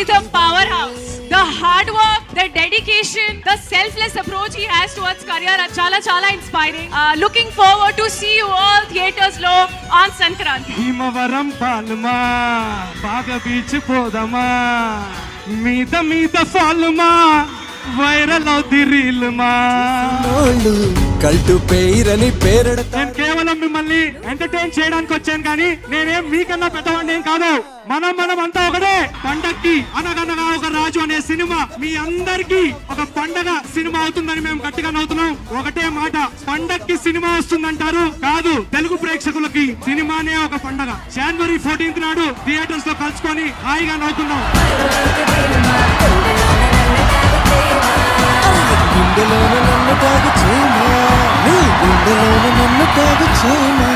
is a powerhouse. The hard work, the dedication, the selfless approach he has towards career are chala inspiring. Looking forward to see you all theaters lo on Sankranti. Bhimavaram పాలుమా బాగా beach పోదమా మీద ఫాలుమా viral అవుద్ది రీలుమా. కల్టు పేరని పేరెడతా. నేను కేవలం మిమ్మల్ని entertain చేయడానికి వచ్చాను కానీ నేనేం మీకన్నా పెద్దవాడిని ఏం కాదు. మనం అంతా ఒకటే. పండక్కి అనగనగా ఒక రాజు అనే సినిమా మీ అందరికి ఒక పండగ సినిమా అవుతుందని మేము గట్టిగా నవ్వుతున్నాం. ఒకటే మాట, పండక్కి సినిమా వస్తుందంటారు కాదు, తెలుగు ప్రేక్షకులకి సినిమానే ఒక పండగ. జనవరి 14th నాడు థియేటర్స్ లో కలుసుకొని హాయిగా నవ్వుతున్నాం. గుండెలోన నన్ను తాగు చేయమా, నీ గుండెలోన నన్ను తాగు చేయమా.